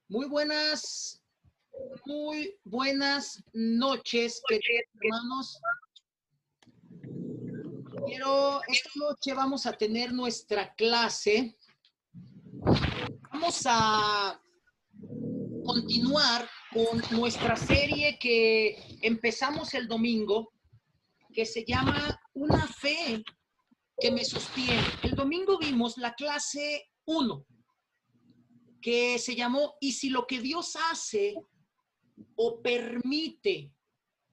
Muy buenas noches, queridos hermanos. Esta noche vamos a tener nuestra clase. Vamos a continuar con nuestra serie que empezamos el domingo, que se llama Una fe que me sostiene. El domingo vimos la clase 1, que se llamó ¿Y si lo que Dios hace o permite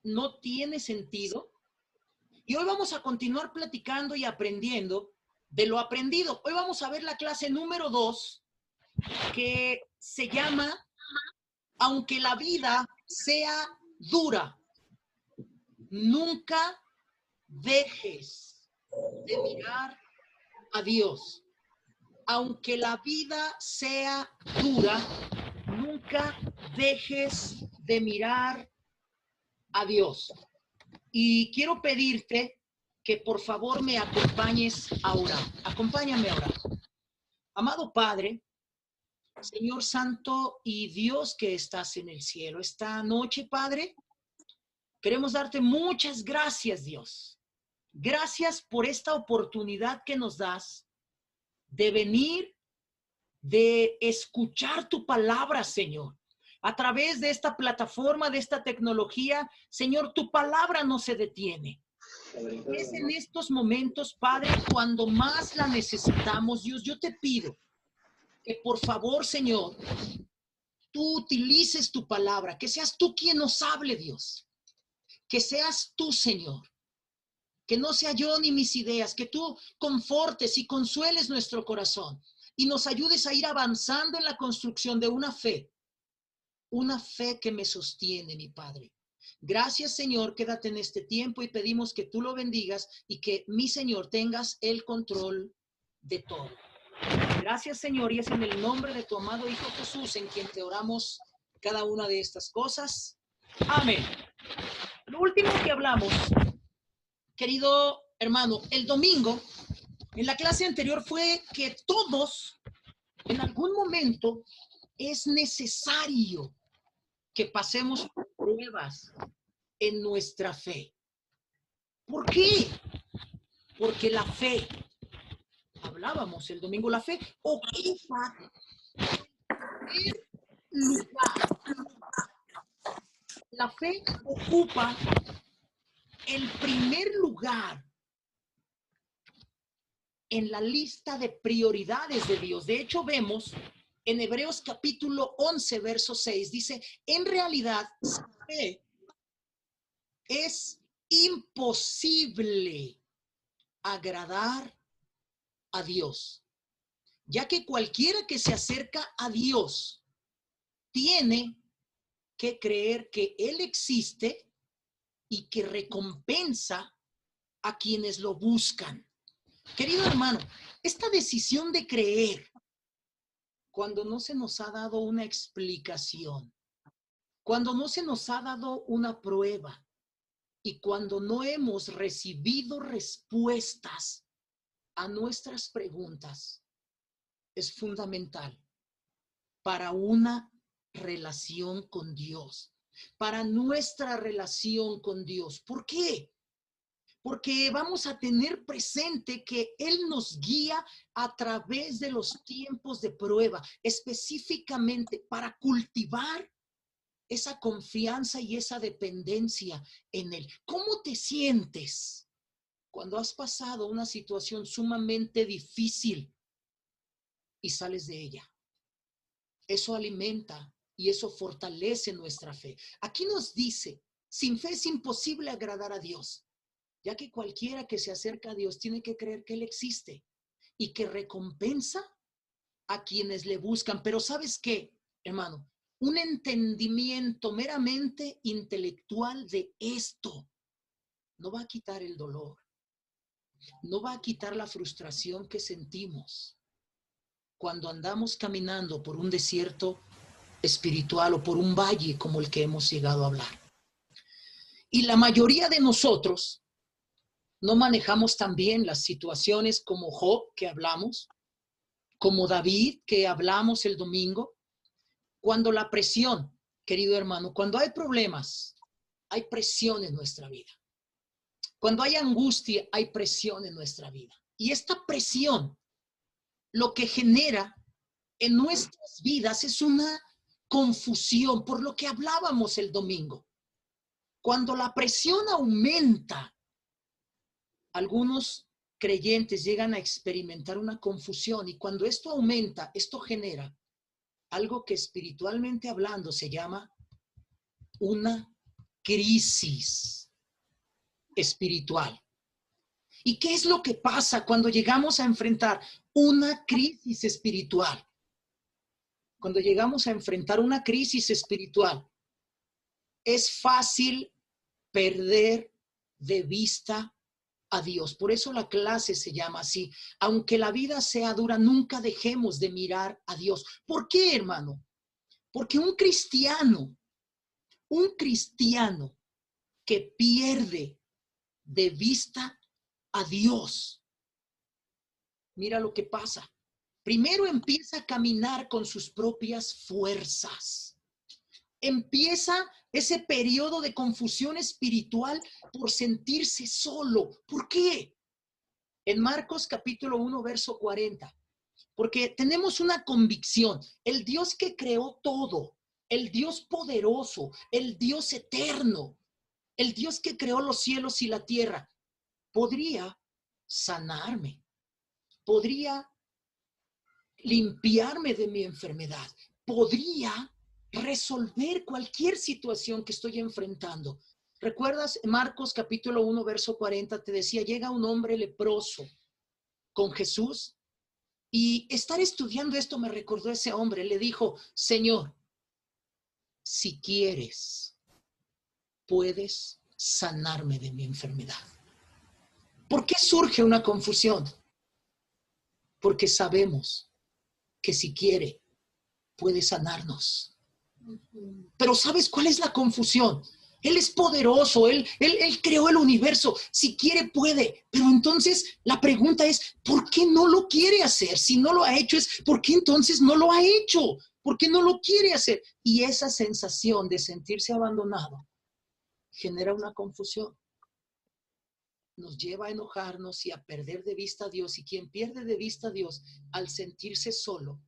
no tiene sentido? Y hoy vamos a continuar platicando y aprendiendo de lo aprendido. Hoy vamos a ver la clase número 2, que se llama Aunque la vida sea dura, nunca dejes de mirar a Dios. Aunque la vida sea dura, nunca dejes de mirar a Dios. Y quiero pedirte que por favor me acompañes a orar. Acompáñame a orar. Amado Padre, Señor Santo y Dios que estás en el cielo, esta noche, Padre, queremos darte muchas gracias, Dios. Gracias por esta oportunidad que nos das de venir, de escuchar tu palabra, Señor. A través de esta plataforma, de esta tecnología, Señor, tu palabra no se detiene. Es en estos momentos, Padre, cuando más la necesitamos, Dios, yo te pido que por favor, Señor, tú utilices tu palabra, que seas tú quien nos hable, Dios. Que seas tú, Señor. Que no sea yo ni mis ideas, que tú confortes y consueles nuestro corazón y nos ayudes a ir avanzando en la construcción de una fe que me sostiene, mi Padre. Gracias, Señor, quédate en este tiempo y pedimos que tú lo bendigas y que, mi Señor, tengas el control de todo. Gracias, Señor, y es en el nombre de tu amado Hijo Jesús en quien te oramos cada una de estas cosas. Amén. Lo último que hablamos, querido hermano, el domingo, en la clase anterior, fue que todos, en algún momento, es necesario que pasemos pruebas en nuestra fe. ¿Por qué? Porque la fe, hablábamos el domingo, la fe ocupa el lugar. La fe ocupa el primer lugar en la lista de prioridades de Dios. De hecho, vemos en Hebreos capítulo 11, verso 6, dice, en realidad, sin fe es imposible agradar a Dios, ya que cualquiera que se acerca a Dios tiene que creer que Él existe y que recompensa a quienes lo buscan. Querido hermano, esta decisión de creer, cuando no se nos ha dado una explicación, cuando no se nos ha dado una prueba y cuando no hemos recibido respuestas a nuestras preguntas, es fundamental para una relación con Dios, para nuestra relación con Dios. ¿Por qué? Porque vamos a tener presente que Él nos guía a través de los tiempos de prueba, específicamente para cultivar esa confianza y esa dependencia en Él. ¿Cómo te sientes cuando has pasado una situación sumamente difícil y sales de ella? Eso alimenta y eso fortalece nuestra fe. Aquí nos dice, sin fe es imposible agradar a Dios, ya que cualquiera que se acerca a Dios tiene que creer que Él existe y que recompensa a quienes le buscan. Pero ¿sabes qué, hermano? Un entendimiento meramente intelectual de esto no va a quitar el dolor, no va a quitar la frustración que sentimos cuando andamos caminando por un desierto espiritual o por un valle como el que hemos llegado a hablar. Y la mayoría de nosotros no manejamos tan bien las situaciones como Job, que hablamos, como David, que hablamos el domingo, cuando la presión, querido hermano, cuando hay problemas, hay presión en nuestra vida. Cuando hay angustia, hay presión en nuestra vida. Y esta presión, lo que genera en nuestras vidas es una confusión, por lo que hablábamos el domingo. Cuando la presión aumenta, algunos creyentes llegan a experimentar una confusión, y cuando esto aumenta, esto genera algo que espiritualmente hablando se llama una crisis espiritual. ¿Y qué es lo que pasa cuando llegamos a enfrentar una crisis espiritual? Cuando llegamos a enfrentar una crisis espiritual, es fácil perder de vista a Dios. Por eso la clase se llama así. Aunque la vida sea dura, nunca dejemos de mirar a Dios. ¿Por qué, hermano? Porque un cristiano que pierde de vista a Dios, mira lo que pasa. Primero empieza a caminar con sus propias fuerzas. Empieza ese periodo de confusión espiritual por sentirse solo. ¿Por qué? En Marcos capítulo 1, verso 40. Porque tenemos una convicción. El Dios que creó todo, el Dios poderoso, el Dios eterno, el Dios que creó los cielos y la tierra, podría sanarme, podría limpiarme de mi enfermedad, podría resolver cualquier situación que estoy enfrentando. ¿Recuerdas Marcos capítulo 1, verso 40? Te decía, llega un hombre leproso con Jesús, y estar estudiando esto me recordó a ese hombre. Le dijo, Señor, si quieres, puedes sanarme de mi enfermedad. ¿Por qué surge una confusión? Porque sabemos que si quiere, puede sanarnos. Pero ¿sabes cuál es la confusión? Él es poderoso, él creó el universo. Si quiere, puede. Pero entonces la pregunta es, ¿por qué no lo quiere hacer? Si no lo ha hecho, es ¿por qué entonces no lo ha hecho? ¿Por qué no lo quiere hacer? Y esa sensación de sentirse abandonado genera una confusión. Nos lleva a enojarnos y a perder de vista a Dios. Y quien pierde de vista a Dios, al sentirse solo,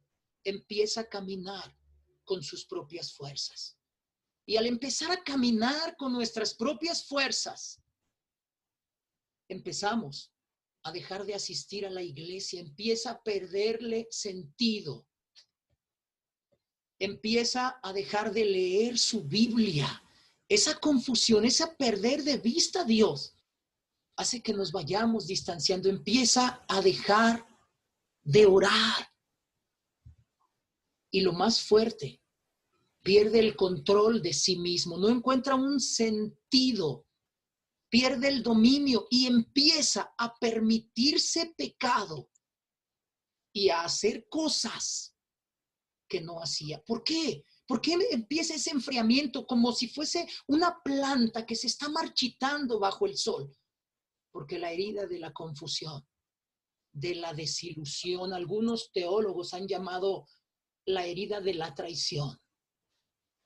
empieza a caminar con sus propias fuerzas. Y al empezar a caminar con nuestras propias fuerzas, empezamos a dejar de asistir a la iglesia, empieza a perderle sentido, empieza a dejar de leer su Biblia. Esa confusión, esa perder de vista a Dios, hace que nos vayamos distanciando, empieza a dejar de orar. Y lo más fuerte, pierde el control de sí mismo, no encuentra un sentido, pierde el dominio y empieza a permitirse pecado y a hacer cosas que no hacía. ¿Por qué? ¿Por qué empieza ese enfriamiento como si fuese una planta que se está marchitando bajo el sol? Porque la herida de la confusión, de la desilusión, algunos teólogos han llamado la herida de la traición.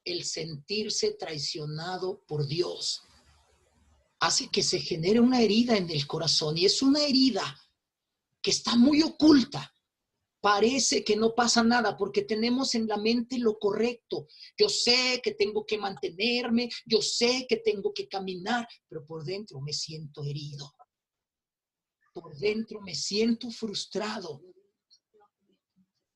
El sentirse traicionado por Dios hace que se genere una herida en el corazón, y es una herida que está muy oculta. Parece que no pasa nada porque tenemos en la mente lo correcto. Yo sé que tengo que mantenerme, yo sé que tengo que caminar, pero por dentro me siento herido. Por dentro me siento frustrado.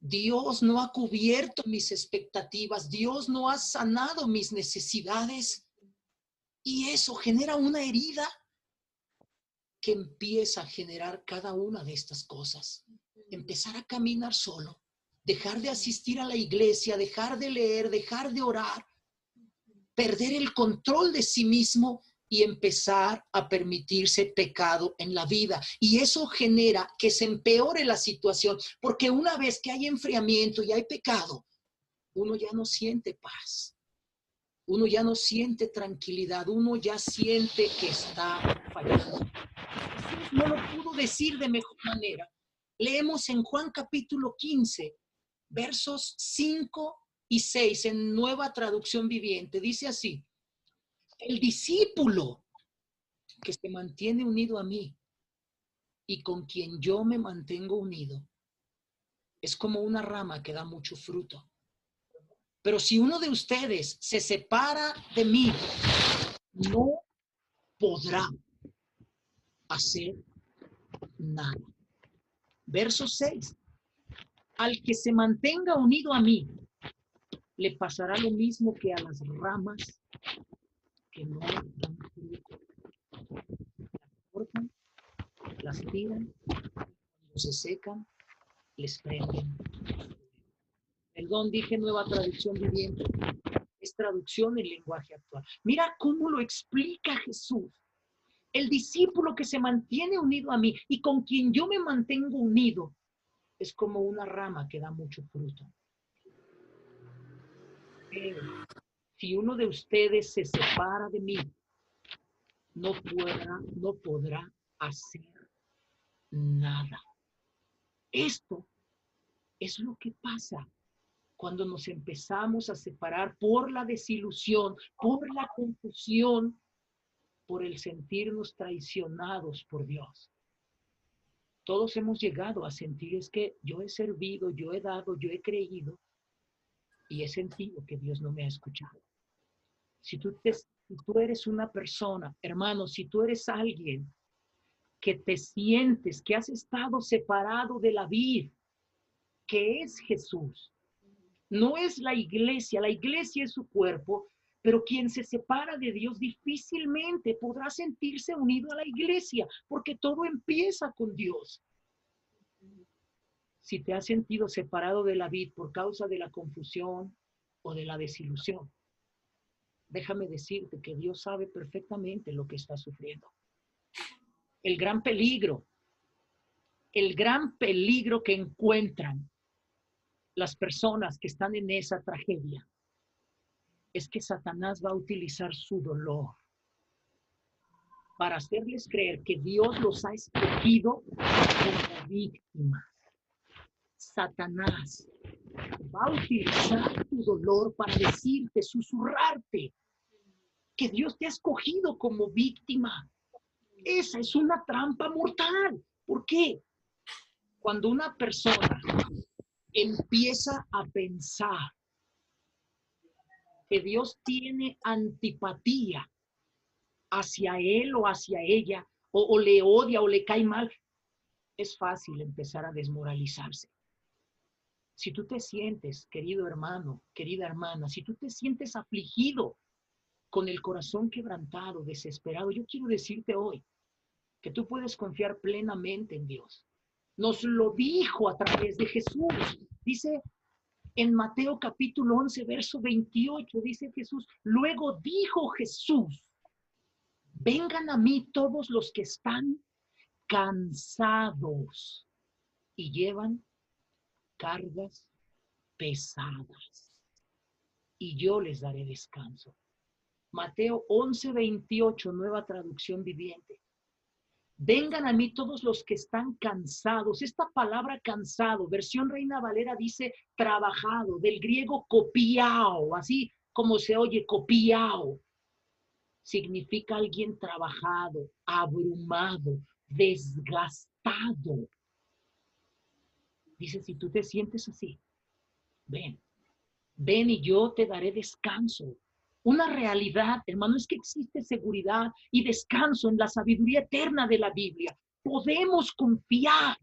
Dios no ha cubierto mis expectativas, Dios no ha sanado mis necesidades, y eso genera una herida que empieza a generar cada una de estas cosas. Empezar a caminar solo, dejar de asistir a la iglesia, dejar de leer, dejar de orar, perder el control de sí mismo y empezar a permitirse pecado en la vida. Y eso genera que se empeore la situación, porque una vez que hay enfriamiento y hay pecado, uno ya no siente paz, uno ya no siente tranquilidad, uno ya siente que está fallando. No lo pudo decir de mejor manera, Leemos en Juan capítulo 15, versos 5 y 6 en Nueva Traducción Viviente. Dice así: el discípulo que se mantiene unido a mí y con quien yo me mantengo unido es como una rama que da mucho fruto. Pero si uno de ustedes se separa de mí, no podrá hacer nada. Verso 6. Al que se mantenga unido a mí, le pasará lo mismo que a las ramas que no dan fruto. Las cortan, las tiran, cuando se secan, les prenden. Perdón, dije Nueva Traducción Viviente. Es traducción en lenguaje actual. Mira cómo lo explica Jesús. El discípulo que se mantiene unido a mí y con quien yo me mantengo unido es como una rama que da mucho fruto. Pero si uno de ustedes se separa de mí, no podrá hacer nada. Esto es lo que pasa cuando nos empezamos a separar por la desilusión, por la confusión, por el sentirnos traicionados por Dios. Todos hemos llegado a sentir, es que yo he servido, yo he dado, yo he creído y he sentido que Dios no me ha escuchado. Si tú eres una persona, hermano, si tú eres alguien que te sientes que has estado separado de la vid, que es Jesús, no es la iglesia es su cuerpo, pero quien se separa de Dios difícilmente podrá sentirse unido a la iglesia, porque todo empieza con Dios. Si te has sentido separado de la vid por causa de la confusión o de la desilusión, déjame decirte que Dios sabe perfectamente lo que estás sufriendo. El gran peligro que encuentran las personas que están en esa tragedia es que Satanás va a utilizar su dolor para hacerles creer que Dios los ha escogido como víctimas. Satanás va a utilizar tu dolor para decirte, susurrarte, que Dios te ha escogido como víctima. Esa es una trampa mortal. ¿Por qué? Cuando una persona empieza a pensar que Dios tiene antipatía hacia él o hacia ella, o le odia o le cae mal, es fácil empezar a desmoralizarse. Si tú te sientes, querido hermano, querida hermana, si tú te sientes afligido, con el corazón quebrantado, desesperado, yo quiero decirte hoy que tú puedes confiar plenamente en Dios. Nos lo dijo a través de Jesús. Dice en Mateo capítulo 11, verso 28, dice Jesús, luego dijo Jesús, vengan a mí todos los que están cansados y llevan cargas pesadas, y yo les daré descanso. Mateo 11, 28, Nueva Traducción Viviente. Vengan a mí todos los que están cansados. Esta palabra cansado, versión Reina Valera dice trabajado, del griego copiao, así como se oye copiao. Significa alguien trabajado, abrumado, desgastado. Dice, si tú te sientes así, ven y yo te daré descanso. Una realidad, hermano, es que existe seguridad y descanso en la sabiduría eterna de la Biblia. Podemos confiar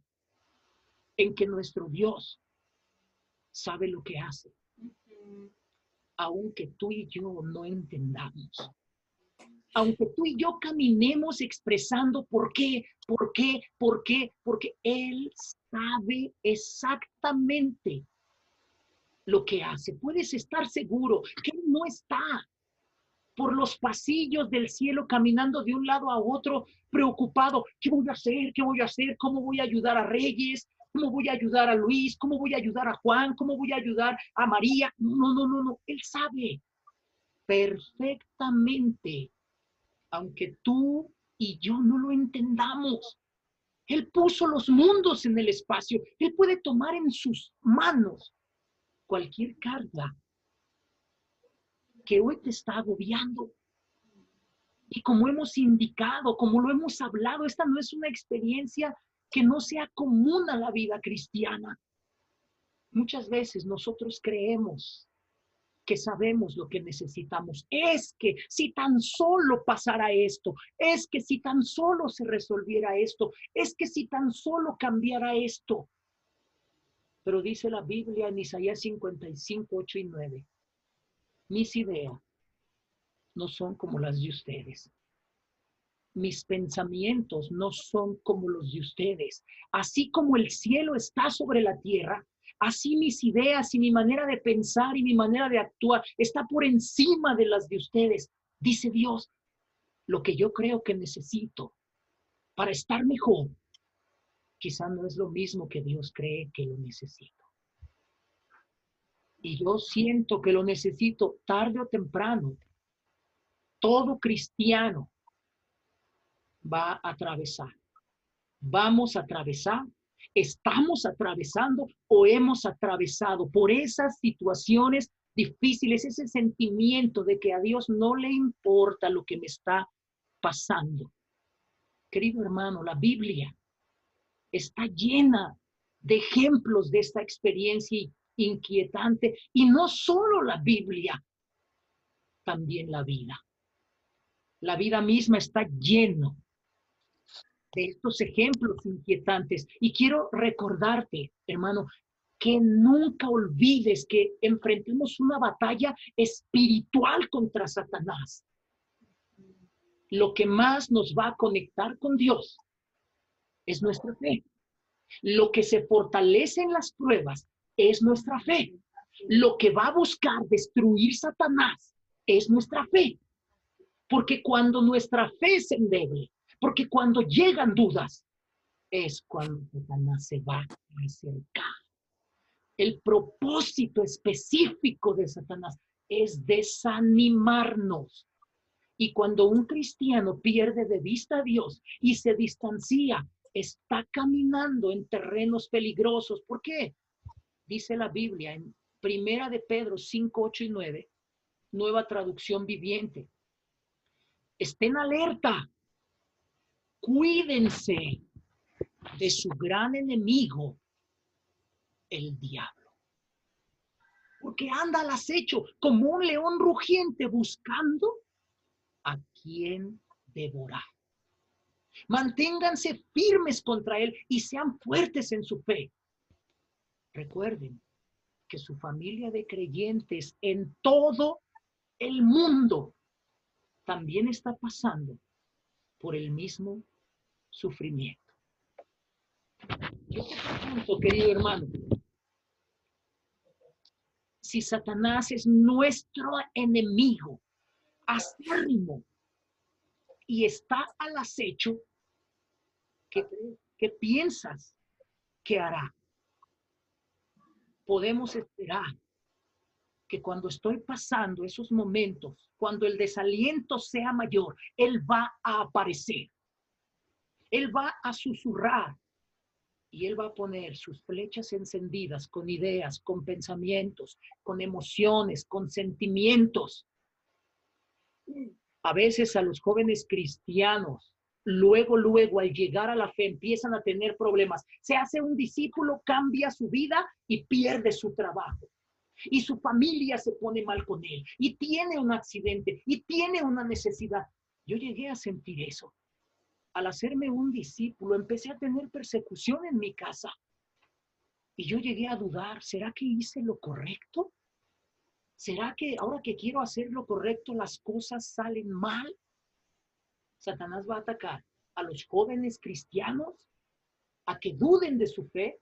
en que nuestro Dios sabe lo que hace, aunque tú y yo no entendamos. Aunque tú y yo caminemos expresando por qué, porque Él sabe exactamente lo que hace. Puedes estar seguro que Él no está por los pasillos del cielo caminando de un lado a otro, preocupado. ¿Qué voy a hacer? ¿Qué voy a hacer? ¿Cómo voy a ayudar a Reyes? ¿Cómo voy a ayudar a Luis? ¿Cómo voy a ayudar a Juan? ¿Cómo voy a ayudar a María? No. Él sabe perfectamente, aunque tú y yo no lo entendamos. Él puso los mundos en el espacio. Él puede tomar en sus manos cualquier carga que hoy te está agobiando. Y como hemos indicado, como lo hemos hablado, esta no es una experiencia que no sea común a la vida cristiana. Muchas veces nosotros creemos que sabemos lo que necesitamos. Es que si tan solo pasara esto, es que si tan solo se resolviera esto, es que si tan solo cambiara esto. Pero dice la Biblia en Isaías 55, 8 y 9, mis ideas no son como las de ustedes. Mis pensamientos no son como los de ustedes. Así como el cielo está sobre la tierra, así mis ideas y mi manera de pensar y mi manera de actuar está por encima de las de ustedes. Dice Dios, lo que yo creo que necesito para estar mejor, quizá no es lo mismo que Dios cree que lo necesito. Y yo siento que lo necesito tarde o temprano. Todo cristiano va a atravesar. Vamos a atravesar, estamos atravesando o hemos atravesado por esas situaciones difíciles, ese sentimiento de que a Dios no le importa lo que me está pasando. Querido hermano, la Biblia está llena de ejemplos de esta experiencia inquietante, y no solo la Biblia, también la vida. La vida misma está llena de estos ejemplos inquietantes. Y quiero recordarte, hermano, que nunca olvides que enfrentamos una batalla espiritual contra Satanás. Lo que más nos va a conectar con Dios es nuestra fe. Lo que se fortalece en las pruebas es nuestra fe. Lo que va a buscar destruir Satanás es nuestra fe. Porque cuando nuestra fe se endeble, porque cuando llegan dudas, es cuando Satanás se va a acercar. El propósito específico de Satanás es desanimarnos. Y cuando un cristiano pierde de vista a Dios y se distancia, está caminando en terrenos peligrosos. ¿Por qué? Dice la Biblia en Primera de Pedro 5, 8 y 9, nueva traducción viviente. Estén alerta, cuídense de su gran enemigo, el diablo. Porque anda al acecho como un león rugiente buscando a quien devorar. Manténganse firmes contra él y sean fuertes en su fe. Recuerden que su familia de creyentes en todo el mundo también está pasando por el mismo sufrimiento. Yo te pregunto, querido hermano, si Satanás es nuestro enemigo acérrimo y está al acecho, ¿qué piensas que hará? Podemos esperar que cuando estoy pasando esos momentos, cuando el desaliento sea mayor, Él va a aparecer. Él va a susurrar y Él va a poner sus flechas encendidas con ideas, con pensamientos, con emociones, con sentimientos. A veces a los jóvenes cristianos, luego al llegar a la fe empiezan a tener problemas. Se hace un discípulo, cambia su vida y pierde su trabajo. Y su familia se pone mal con él. Y tiene un accidente. Y tiene una necesidad. Yo llegué a sentir eso. Al hacerme un discípulo, empecé a tener persecución en mi casa. Y yo llegué a dudar, ¿será que hice lo correcto? ¿Será que ahora que quiero hacer lo correcto, las cosas salen mal? Satanás va a atacar a los jóvenes cristianos a que duden de su fe,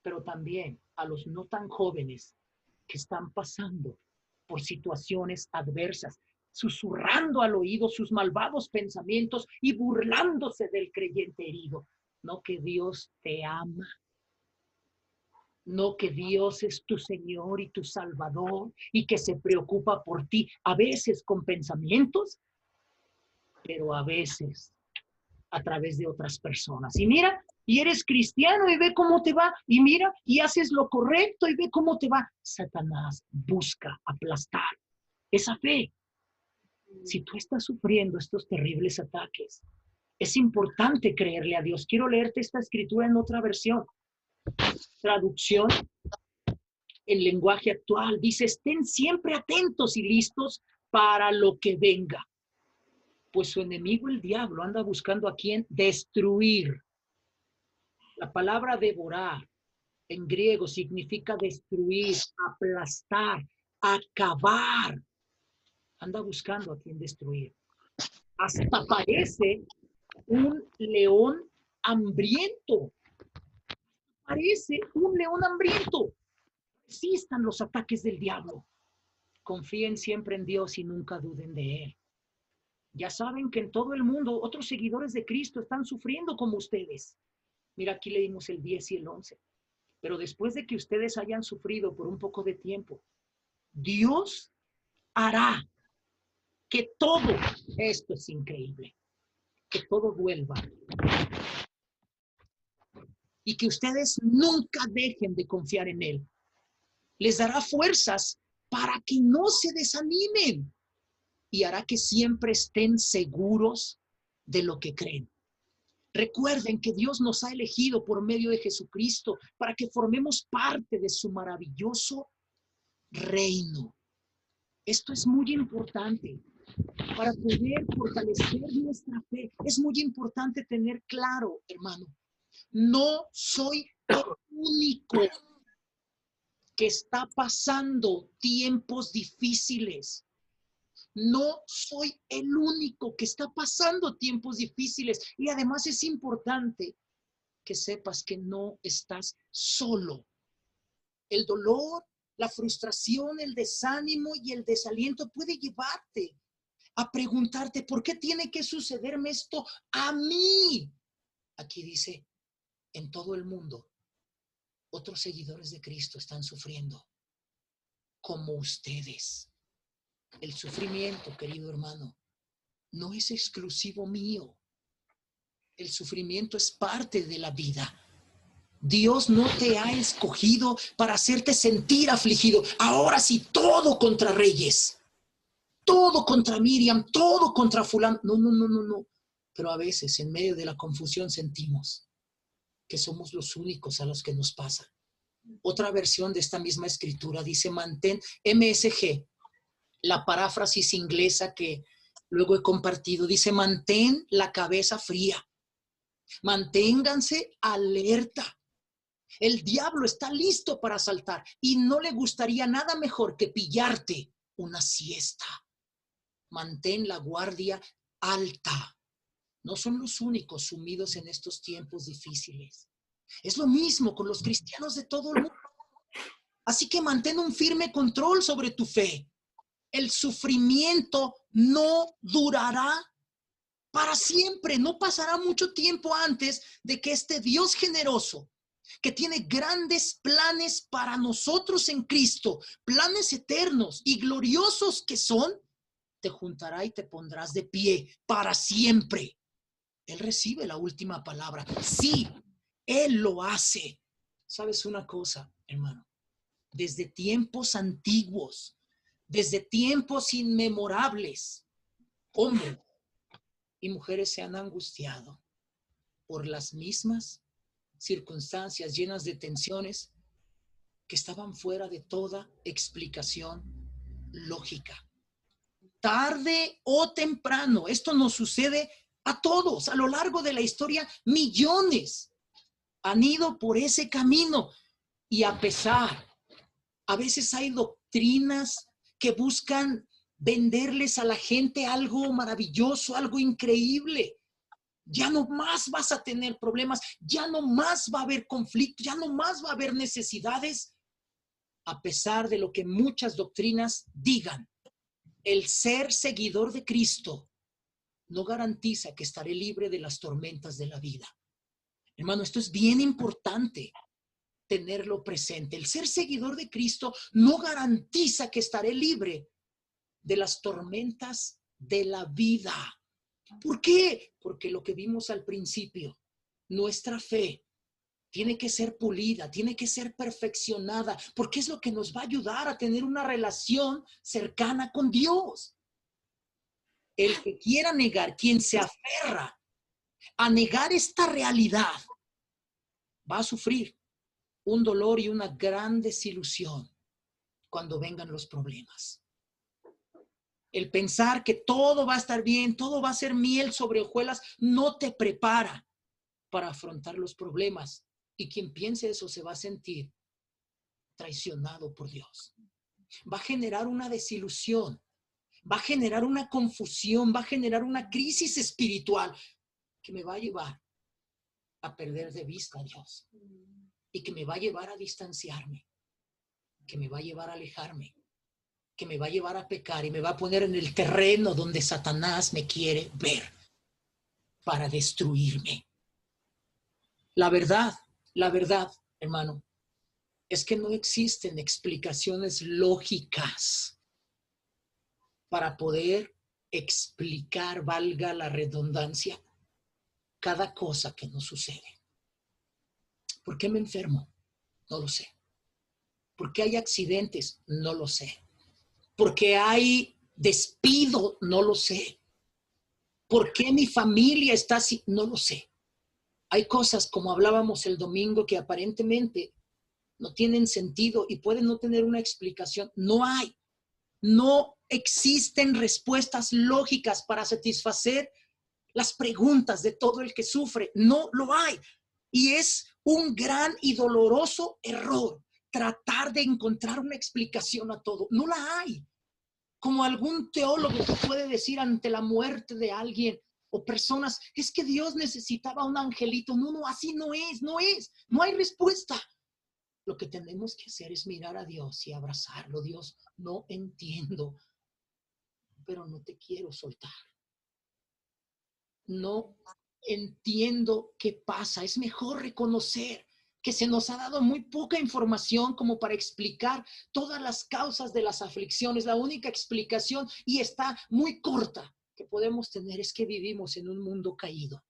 pero también a los no tan jóvenes que están pasando por situaciones adversas, susurrando al oído sus malvados pensamientos y burlándose del creyente herido. No que Dios te ama. No que Dios es tu Señor y tu Salvador y que se preocupa por ti, a veces con pensamientos, pero a veces a través de otras personas. Y mira, y eres cristiano y ve cómo te va, y mira, y haces lo correcto y ve cómo te va. Satanás busca aplastar esa fe. Si tú estás sufriendo estos terribles ataques, es importante creerle a Dios. Quiero leerte esta escritura en otra versión. Traducción en lenguaje actual. Dice, estén siempre atentos y listos para lo que venga. Pues su enemigo, el diablo, anda buscando a quién destruir. La palabra devorar en griego significa destruir, aplastar, acabar. Anda buscando a quién destruir. Hasta parece un león hambriento. Parece un león hambriento. Resistan los ataques del diablo. Confíen siempre en Dios y nunca duden de Él. Ya saben que en todo el mundo otros seguidores de Cristo están sufriendo como ustedes. Mira, aquí leímos el 10 y el 11. Pero después de que ustedes hayan sufrido por un poco de tiempo, Dios hará que todo, esto es increíble, que todo vuelva. Y que ustedes nunca dejen de confiar en Él. Les dará fuerzas para que no se desanimen y hará que siempre estén seguros de lo que creen. Recuerden que Dios nos ha elegido por medio de Jesucristo para que formemos parte de su maravilloso reino. Esto es muy importante para poder fortalecer nuestra fe. Es muy importante tener claro, hermano, no soy el único que está pasando tiempos difíciles. No soy el único que está pasando tiempos difíciles. Y además es importante que sepas que no estás solo. El dolor, la frustración, el desánimo y el desaliento puede llevarte a preguntarte, ¿por qué tiene que sucederme esto a mí? Aquí dice, en todo el mundo, otros seguidores de Cristo están sufriendo como ustedes. El sufrimiento, querido hermano, no es exclusivo mío. El sufrimiento es parte de la vida. Dios no te ha escogido para hacerte sentir afligido. Ahora sí, todo contra Reyes, todo contra Miriam, todo contra fulano. No. Pero a veces, en medio de la confusión, sentimos que somos los únicos a los que nos pasa. Otra versión de esta misma escritura dice, mantén, MSG, la paráfrasis inglesa que luego he compartido, dice, mantén la cabeza fría, manténganse alerta. El diablo está listo para asaltar y no le gustaría nada mejor que pillarte una siesta. Mantén la guardia alta. No son los únicos sumidos en estos tiempos difíciles. Es lo mismo con los cristianos de todo el mundo. Así que mantén un firme control sobre tu fe. El sufrimiento no durará para siempre. No pasará mucho tiempo antes de que este Dios generoso, que tiene grandes planes para nosotros en Cristo, planes eternos y gloriosos que son, te juntará y te pondrás de pie para siempre. Él recibe la última palabra. Sí, Él lo hace. ¿Sabes una cosa, hermano? Desde tiempos antiguos, desde tiempos inmemorables, hombres y mujeres se han angustiado por las mismas circunstancias llenas de tensiones que estaban fuera de toda explicación lógica. Tarde o temprano, esto nos sucede a todos. A lo largo de la historia, millones han ido por ese camino y a veces hay doctrinas que buscan venderles a la gente algo maravilloso, algo increíble. Ya no más vas a tener problemas, ya no más va a haber conflictos, ya no más va a haber necesidades, a pesar de lo que muchas doctrinas digan. El ser seguidor de Cristo no garantiza que estaré libre de las tormentas de la vida. Hermano, esto es bien importante tenerlo presente. El ser seguidor de Cristo no garantiza que estaré libre de las tormentas de la vida. ¿Por qué? Porque lo que vimos al principio, nuestra fe tiene que ser pulida, tiene que ser perfeccionada, porque es lo que nos va a ayudar a tener una relación cercana con Dios. El que quiera negar, quien se aferra a negar esta realidad, va a sufrir un dolor y una gran desilusión cuando vengan los problemas. El pensar que todo va a estar bien, todo va a ser miel sobre hojuelas, no te prepara para afrontar los problemas. Y quien piense eso se va a sentir traicionado por Dios. Va a generar una desilusión, va a generar una confusión, va a generar una crisis espiritual que me va a llevar a perder de vista a Dios y que me va a llevar a distanciarme, que me va a llevar a alejarme, que me va a llevar a pecar y me va a poner en el terreno donde Satanás me quiere ver para destruirme. La verdad, hermano, es que no existen explicaciones lógicas para poder explicar, valga la redundancia, cada cosa que nos sucede. ¿Por qué me enfermo? No lo sé. ¿Por qué hay accidentes? No lo sé. ¿Por qué hay despido? No lo sé. ¿Por qué mi familia está así? No lo sé. Hay cosas, como hablábamos el domingo, que aparentemente no tienen sentido y pueden no tener una explicación. No existen respuestas lógicas para satisfacer las preguntas de todo el que sufre. No lo hay. Y es un gran y doloroso error tratar de encontrar una explicación a todo. No la hay. Como algún teólogo que puede decir ante la muerte de alguien o personas, es que Dios necesitaba un angelito. No, así no es. No hay respuesta. Lo que tenemos que hacer es mirar a Dios y abrazarlo. Dios, no entiendo, pero no te quiero soltar. No entiendo qué pasa. Es mejor reconocer que se nos ha dado muy poca información como para explicar todas las causas de las aflicciones. La única explicación, y está muy corta, que podemos tener es que vivimos en un mundo caído,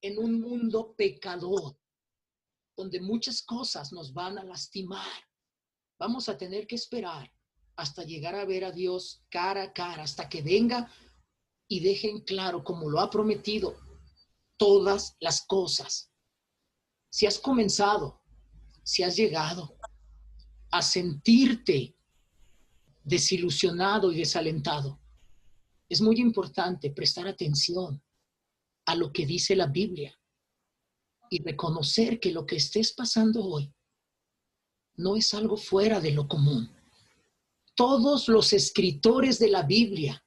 en un mundo pecador, donde muchas cosas nos van a lastimar. Vamos a tener que esperar hasta llegar a ver a Dios cara a cara, hasta que venga y deje en claro, como lo ha prometido, todas las cosas. Si has comenzado, si has llegado a sentirte desilusionado y desalentado, es muy importante prestar atención a lo que dice la Biblia y reconocer que lo que estés pasando hoy no es algo fuera de lo común. Todos los escritores de la Biblia,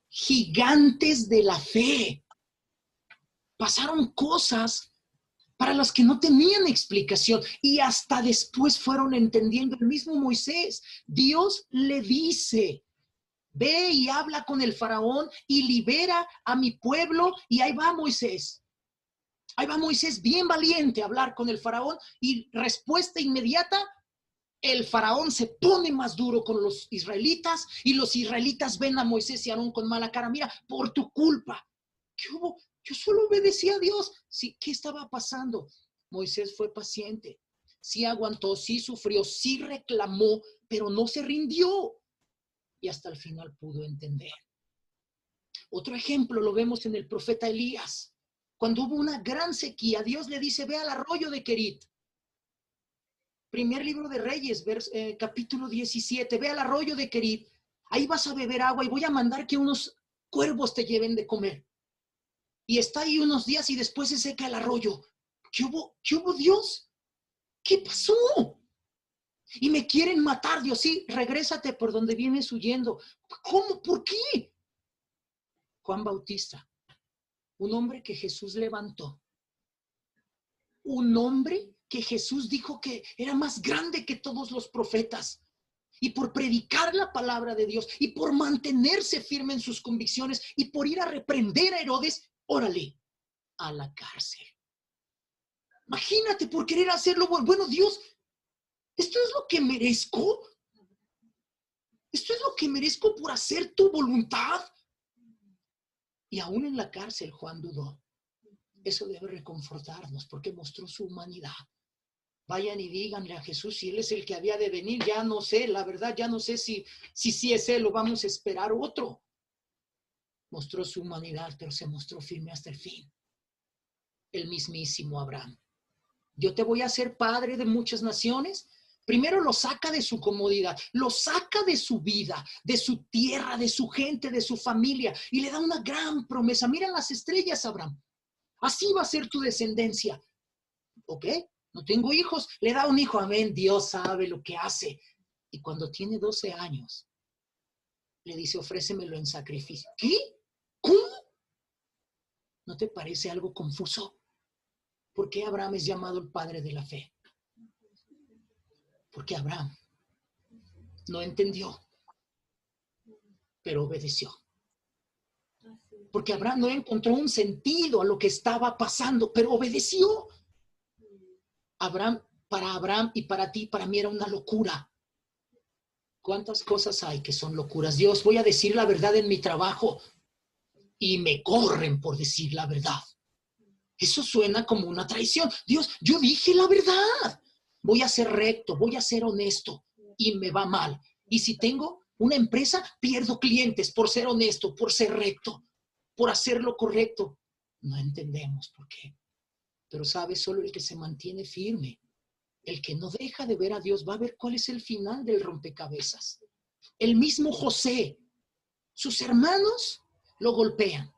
gigantes de la fe, pasaron cosas para las que no tenían explicación y hasta después fueron entendiendo. El mismo Moisés, Dios le dice, ve y habla con el faraón y libera a mi pueblo, y ahí va Moisés. Ahí va Moisés bien valiente a hablar con el faraón, y respuesta inmediata, el faraón se pone más duro con los israelitas y los israelitas ven a Moisés y Aarón con mala cara. Mira, por tu culpa. ¿Qué hubo? Yo solo obedecí a Dios. Sí, ¿qué estaba pasando? Moisés fue paciente. Sí aguantó, sí sufrió, sí reclamó, pero no se rindió. Y hasta el final pudo entender. Otro ejemplo lo vemos en el profeta Elías. Cuando hubo una gran sequía, Dios le dice, ve al arroyo de Querit. Primer libro de Reyes, capítulo 17. Ve al arroyo de Querit. Ahí vas a beber agua y voy a mandar que unos cuervos te lleven de comer. Y está ahí unos días y después se seca el arroyo. ¿Qué hubo, Dios? ¿Qué pasó? Y me quieren matar, Dios. Sí, regrésate por donde vienes huyendo. ¿Cómo? ¿Por qué? Juan Bautista, un hombre que Jesús levantó. Un hombre que Jesús dijo que era más grande que todos los profetas. Y por predicar la palabra de Dios y por mantenerse firme en sus convicciones y por ir a reprender a Herodes, órale, a la cárcel. Imagínate, por querer hacerlo bueno. Dios, ¿esto es lo que merezco? ¿Esto es lo que merezco por hacer tu voluntad? Y aún en la cárcel Juan dudó. Eso debe reconfortarnos porque mostró su humanidad. Vayan y díganle a Jesús si Él es el que había de venir. Ya no sé, la verdad, ya no sé si es Él o vamos a esperar otro. Mostró su humanidad, pero se mostró firme hasta el fin. El mismísimo Abraham. Yo te voy a hacer padre de muchas naciones. Primero lo saca de su comodidad, lo saca de su vida, de su tierra, de su gente, de su familia, y le da una gran promesa. Mira las estrellas, Abraham. Así va a ser tu descendencia. ¿Ok? No tengo hijos. Le da un hijo. Amén. Dios sabe lo que hace. Y cuando tiene 12 años, le dice, ofrécemelo en sacrificio. ¿Qué? ¿Cómo? ¿No te parece algo confuso? ¿Por qué Abraham es llamado el padre de la fe? Porque Abraham no entendió, pero obedeció. Porque Abraham no encontró un sentido a lo que estaba pasando, pero obedeció. Para Abraham y para ti, para mí era una locura. ¿Cuántas cosas hay que son locuras? Dios, voy a decir la verdad en mi trabajo y me corren por decir la verdad. Eso suena como una traición. Dios, yo dije la verdad. Voy a ser recto, voy a ser honesto y me va mal. Y si tengo una empresa, pierdo clientes por ser honesto, por ser recto, por hacer lo correcto. No entendemos por qué. Pero sabe, solo el que se mantiene firme, el que no deja de ver a Dios, va a ver cuál es el final del rompecabezas. El mismo José, sus hermanos lo golpean,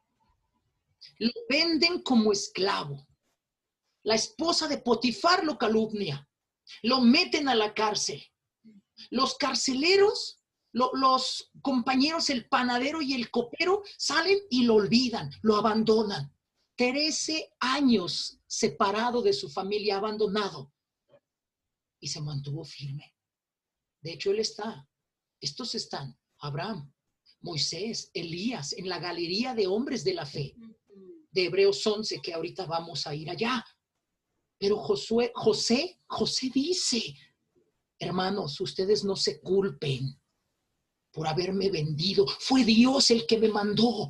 lo venden como esclavo. La esposa de Potifar lo calumnia, lo meten a la cárcel. Los carceleros, los compañeros, el panadero y el copero salen y lo olvidan, lo abandonan. 13 años separado de su familia, abandonado, y se mantuvo firme. De hecho, estos están, Abraham, Moisés, Elías, en la galería de hombres de la fe, de Hebreos 11, que ahorita vamos a ir allá. Pero José dice, hermanos, ustedes no se culpen por haberme vendido. Fue Dios el que me mandó.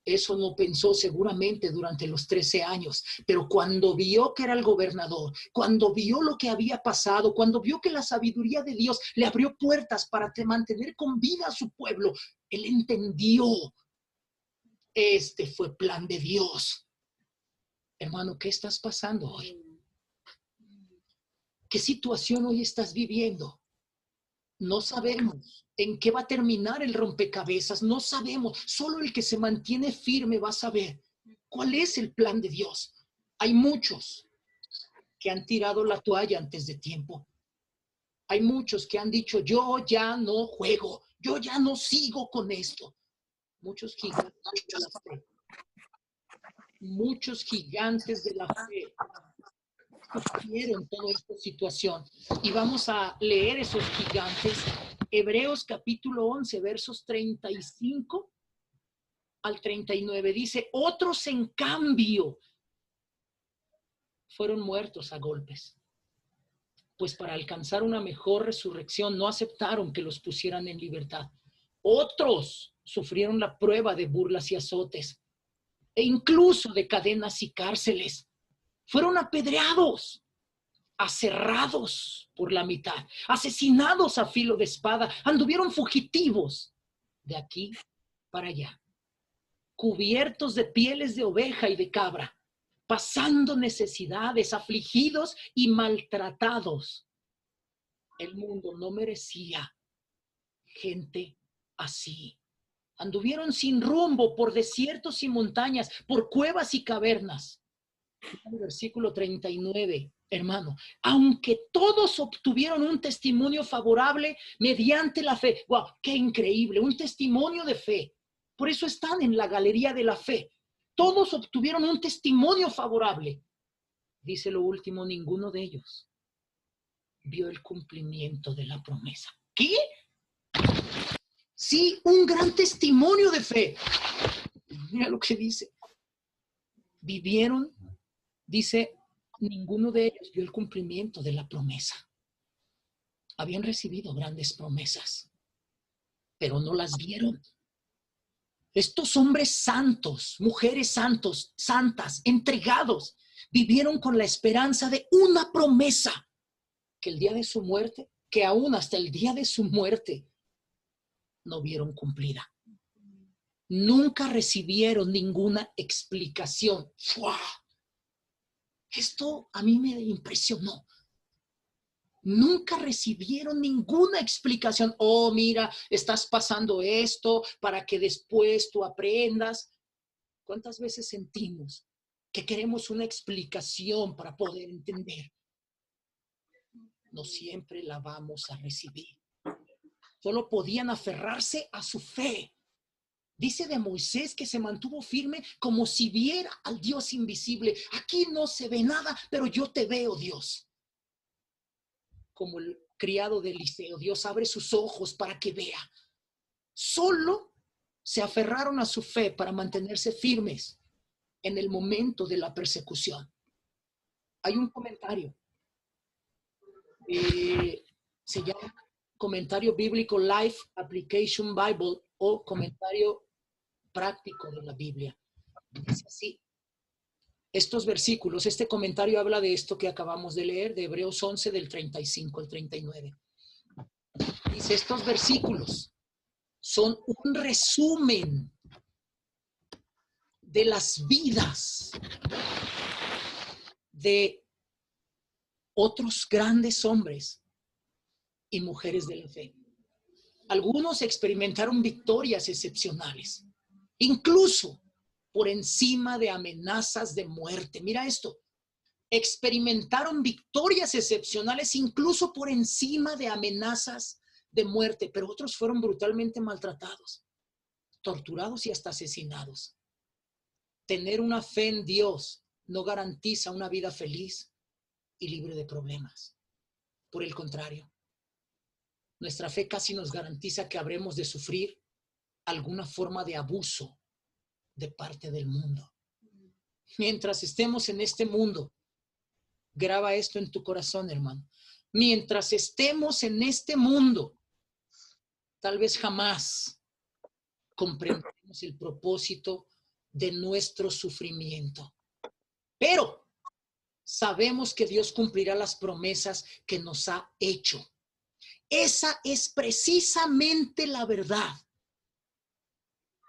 Eso no pensó seguramente durante los 13 años, pero cuando vio que era el gobernador, cuando vio lo que había pasado, cuando vio que la sabiduría de Dios le abrió puertas para mantener con vida a su pueblo, él entendió, este fue plan de Dios. Hermano, ¿qué estás pasando hoy? ¿Qué situación hoy estás viviendo? No sabemos en qué va a terminar el rompecabezas, no sabemos. Solo el que se mantiene firme va a saber cuál es el plan de Dios. Hay muchos que han tirado la toalla antes de tiempo. Hay muchos que han dicho, yo ya no juego, yo ya no sigo con esto. Muchos gigantes de la fe. Muchos gigantes de la fe sufrieron toda esta situación. Y vamos a leer esos gigantes. Hebreos capítulo 11, versos 35 al 39. Dice, otros en cambio fueron muertos a golpes, pues para alcanzar una mejor resurrección no aceptaron que los pusieran en libertad. Otros sufrieron la prueba de burlas y azotes, e incluso de cadenas y cárceles. Fueron apedreados, aserrados por la mitad, asesinados a filo de espada, anduvieron fugitivos de aquí para allá, cubiertos de pieles de oveja y de cabra, pasando necesidades, afligidos y maltratados. El mundo no merecía gente así. Anduvieron sin rumbo por desiertos y montañas, por cuevas y cavernas. El versículo 39, hermano, aunque todos obtuvieron un testimonio favorable mediante la fe. ¡Wow! ¡Qué increíble! Un testimonio de fe. Por eso están en la galería de la fe. Todos obtuvieron un testimonio favorable. Dice lo último, ninguno de ellos vio el cumplimiento de la promesa. ¿Qué? Sí, un gran testimonio de fe. Mira lo que dice. Vivieron, dice, ninguno de ellos vio el cumplimiento de la promesa. Habían recibido grandes promesas, pero no las vieron. Estos hombres santos, mujeres santas, entregados, vivieron con la esperanza de una promesa que el día de su muerte, que aún hasta el día de su muerte, no vieron cumplida. Nunca recibieron ninguna explicación. ¡Fua! Esto a mí me impresionó. Nunca recibieron ninguna explicación. Oh, mira, estás pasando esto para que después tú aprendas. ¿Cuántas veces sentimos que queremos una explicación para poder entender? No siempre la vamos a recibir. Solo podían aferrarse a su fe. Dice de Moisés que se mantuvo firme como si viera al Dios invisible. Aquí no se ve nada, pero yo te veo, Dios. Como el criado de Eliseo, Dios abre sus ojos para que vea. Solo se aferraron a su fe para mantenerse firmes en el momento de la persecución. Hay un comentario. Se llama Comentario Bíblico Life Application Bible o Comentario Práctico de la Biblia. Dice así. Estos versículos, este comentario habla de esto que acabamos de leer, de Hebreos 11, del 35 al 39. Dice, estos versículos son un resumen de las vidas de otros grandes hombres y mujeres de la fe. Algunos experimentaron victorias excepcionales, incluso por encima de amenazas de muerte. Mira esto. Experimentaron victorias excepcionales incluso por encima de amenazas de muerte, pero otros fueron brutalmente maltratados, torturados y hasta asesinados. Tener una fe en Dios no garantiza una vida feliz y libre de problemas. Por el contrario, nuestra fe casi nos garantiza que habremos de sufrir alguna forma de abuso de parte del mundo. Mientras estemos en este mundo, graba esto en tu corazón, hermano. Mientras estemos en este mundo, tal vez jamás comprendamos el propósito de nuestro sufrimiento. Pero sabemos que Dios cumplirá las promesas que nos ha hecho. Esa es precisamente la verdad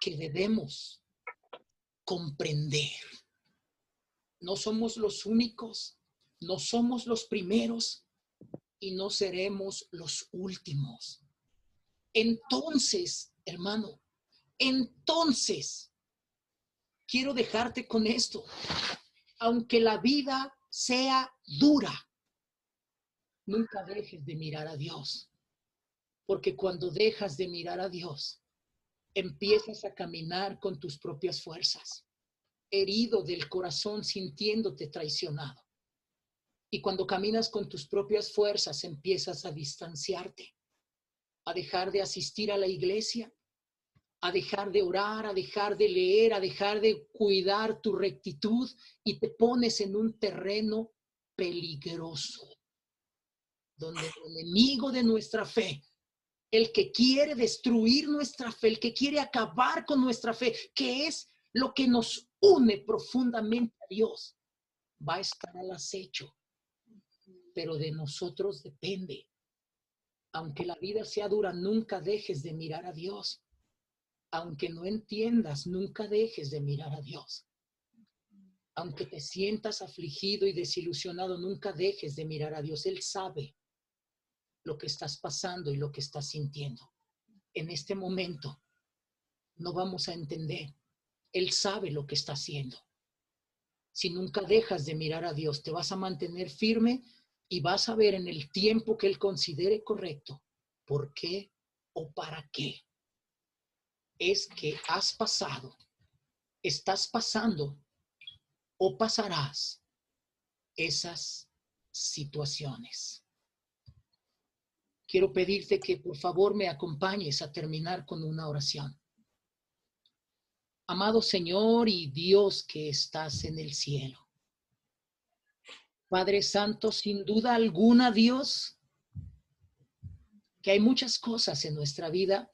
que debemos comprender. No somos los únicos, no somos los primeros y no seremos los últimos. Entonces, hermano, quiero dejarte con esto. Aunque la vida sea dura, nunca dejes de mirar a Dios. Porque cuando dejas de mirar a Dios, empiezas a caminar con tus propias fuerzas, herido del corazón, sintiéndote traicionado. Y cuando caminas con tus propias fuerzas, empiezas a distanciarte, a dejar de asistir a la iglesia, a dejar de orar, a dejar de leer, a dejar de cuidar tu rectitud y te pones en un terreno peligroso, donde el enemigo de nuestra fe, el que quiere destruir nuestra fe, el que quiere acabar con nuestra fe, que es lo que nos une profundamente a Dios, va a estar al acecho. Pero de nosotros depende. Aunque la vida sea dura, nunca dejes de mirar a Dios. Aunque no entiendas, nunca dejes de mirar a Dios. Aunque te sientas afligido y desilusionado, nunca dejes de mirar a Dios. Él sabe lo que estás pasando y lo que estás sintiendo. En este momento no vamos a entender. Él sabe lo que está haciendo. Si nunca dejas de mirar a Dios, te vas a mantener firme y vas a ver en el tiempo que Él considere correcto por qué o para qué es que has pasado, estás pasando o pasarás esas situaciones. Quiero pedirte que por favor me acompañes a terminar con una oración. Amado Señor y Dios que estás en el cielo. Padre Santo, sin duda alguna, Dios, que hay muchas cosas en nuestra vida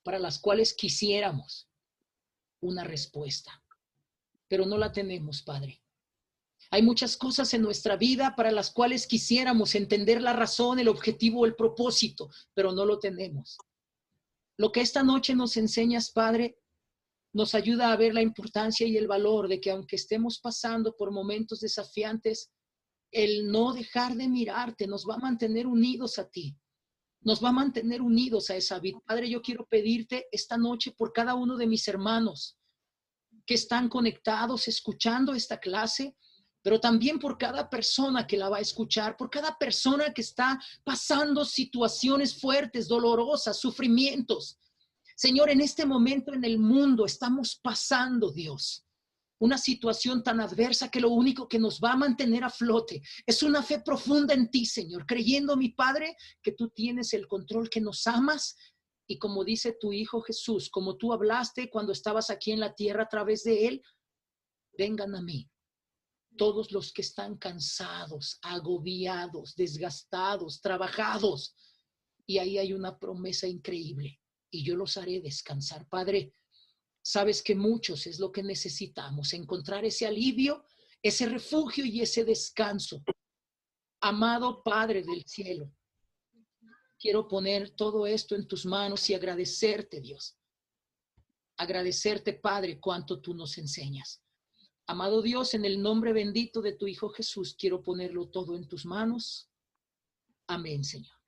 para las cuales quisiéramos una respuesta, pero no la tenemos, Padre. Hay muchas cosas en nuestra vida para las cuales quisiéramos entender la razón, el objetivo, el propósito, pero no lo tenemos. Lo que esta noche nos enseñas, Padre, nos ayuda a ver la importancia y el valor de que aunque estemos pasando por momentos desafiantes, el no dejar de mirarte nos va a mantener unidos a ti. Nos va a mantener unidos a esa vida. Padre, yo quiero pedirte esta noche por cada uno de mis hermanos que están conectados, escuchando esta clase, pero también por cada persona que la va a escuchar, por cada persona que está pasando situaciones fuertes, dolorosas, sufrimientos. Señor, en este momento en el mundo estamos pasando, Dios, una situación tan adversa que lo único que nos va a mantener a flote es una fe profunda en ti, Señor, creyendo, mi Padre, que tú tienes el control, que nos amas. Y como dice tu Hijo Jesús, como tú hablaste cuando estabas aquí en la tierra a través de él, vengan a mí todos los que están cansados, agobiados, desgastados, trabajados. Y ahí hay una promesa increíble. Y yo los haré descansar. Padre, sabes que muchos es lo que necesitamos, encontrar ese alivio, ese refugio y ese descanso. Amado Padre del cielo, quiero poner todo esto en tus manos y agradecerte, Dios. Agradecerte, Padre, cuánto tú nos enseñas. Amado Dios, en el nombre bendito de tu Hijo Jesús, quiero ponerlo todo en tus manos. Amén, Señor.